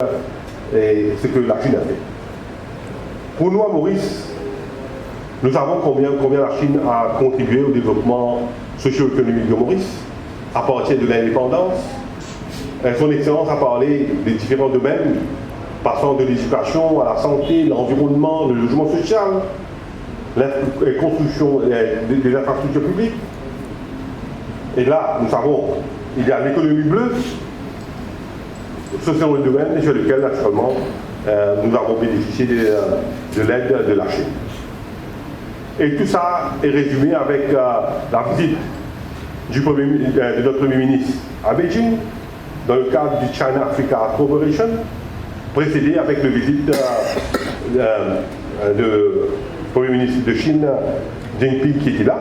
et ce que la Chine a fait. Pour nous, à Maurice, nous savons combien la Chine a contribué au développement socio-économique de Maurice à partir de l'indépendance. Son Excellence a parlé des différents domaines, passant de l'éducation à la santé, l'environnement, le logement social, la construction des infrastructures publiques. Et là, nous savons, il y a l'économie bleue. Ce sont les domaines sur lesquels, naturellement, nous avons bénéficié de l'aide de la Chine. Et tout ça est résumé avec la visite de notre Premier ministre à Beijing, dans le cadre du China-Africa Cooperation, précédé avec la visite du Premier ministre de Chine, Jinping, qui était là.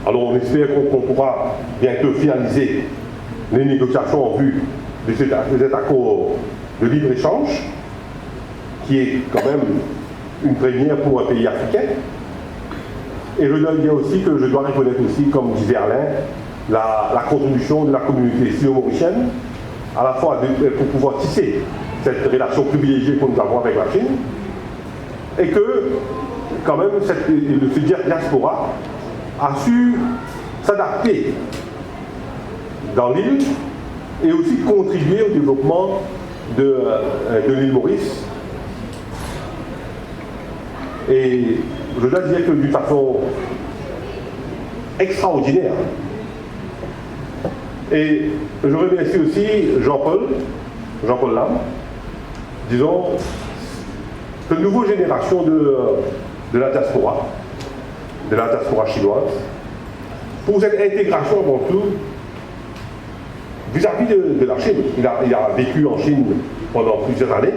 Alors on espère qu'on pourra bientôt finaliser les négociations en vue de cet accord de libre-échange, qui est quand même une première pour un pays africain. Et je dois dire aussi que je dois reconnaître aussi, comme disait Alain, la contribution de la communauté sino-mauricienne, à la fois pour pouvoir tisser cette relation privilégiée que nous avons avec la Chine, et que, quand même, ce diaspora a su s'adapter dans l'île et aussi contribuer au développement de l'île Maurice. Et je dois dire que d'une façon extraordinaire. Et je remercie aussi Jean-Paul Lam, disons, cette nouvelle génération de la diaspora chinoise, pour cette intégration avant tout vis-à-vis de la Chine. Il a vécu en Chine pendant plusieurs années.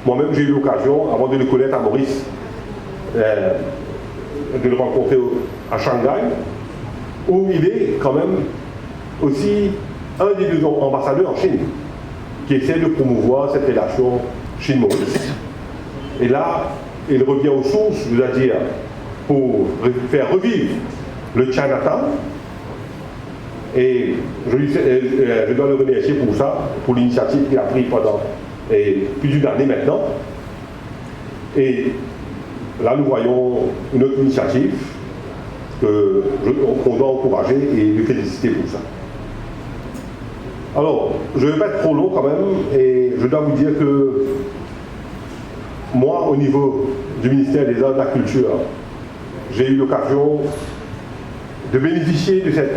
Moi-même, j'ai eu l'occasion, avant de le connaître à Maurice, de le rencontrer à Shanghai, où il est quand même aussi un des deux ambassadeurs en Chine, qui essaie de promouvoir cette relation Chine-Maurice. Et là, il revient aux sources, je dois dire, pour faire revivre le Chinatown. Et je dois le remercier pour ça, pour l'initiative qu'il a prise pendant plus d'une année maintenant. Et là, nous voyons une autre initiative qu'on doit encourager et lui féliciter pour ça. Alors, je ne vais pas être trop long quand même, et je dois vous dire que moi, au niveau du ministère des Arts et de la Culture, j'ai eu l'occasion de bénéficier de cette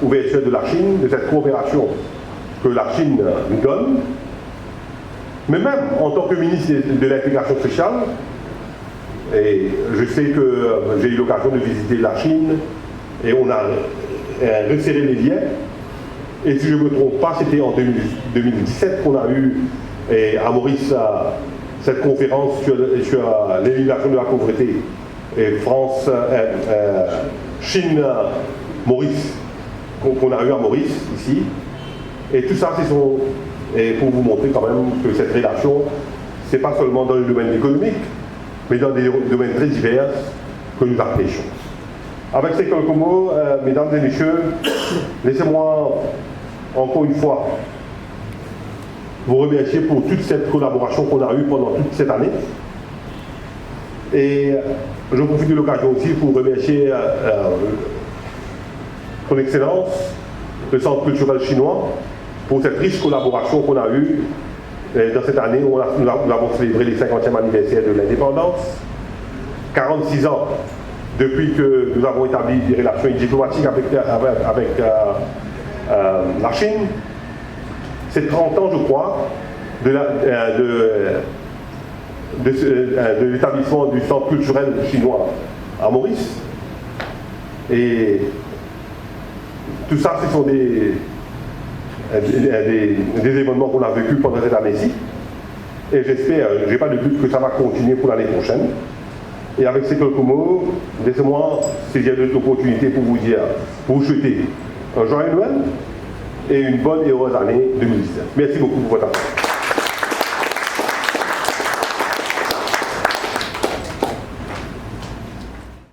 ouverture de la Chine, de cette coopération que la Chine nous donne. Mais même en tant que ministre de l'intégration sociale, et je sais que j'ai eu l'occasion de visiter la Chine et on a resserré les liens. Et si je ne me trompe pas, c'était en 2017 qu'on a eu à Maurice cette conférence sur l'élimination de la pauvreté. Et Chine, Maurice, qu'on a eu à Maurice, ici. Et tout ça, c'est pour vous montrer quand même que cette relation, ce n'est pas seulement dans le domaine économique, mais dans des domaines très divers que nous apprécions. Avec ces quelques mots, mesdames et messieurs, laissez-moi encore une fois vous remercier pour toute cette collaboration qu'on a eue pendant toute cette année. Et je profite de l'occasion aussi pour remercier Son Excellence, le Centre culturel chinois, pour cette riche collaboration qu'on a eue dans cette année où nous avons célébré les 50e anniversaire de l'indépendance. 46 ans depuis que nous avons établi des relations diplomatiques avec la Chine. C'est 30 ans, je crois, de l'établissement du Centre culturel chinois à Maurice. Et tout ça, ce sont des événements qu'on a vécus pendant cette année-ci. Et j'espère, je n'ai pas de doute que ça va continuer pour l'année prochaine. Et avec ces quelques mots, laissez-moi saisir de cette opportunité pour vous souhaiter un joyeux Noël et une bonne et heureuse année 2019. Merci beaucoup pour votre attention.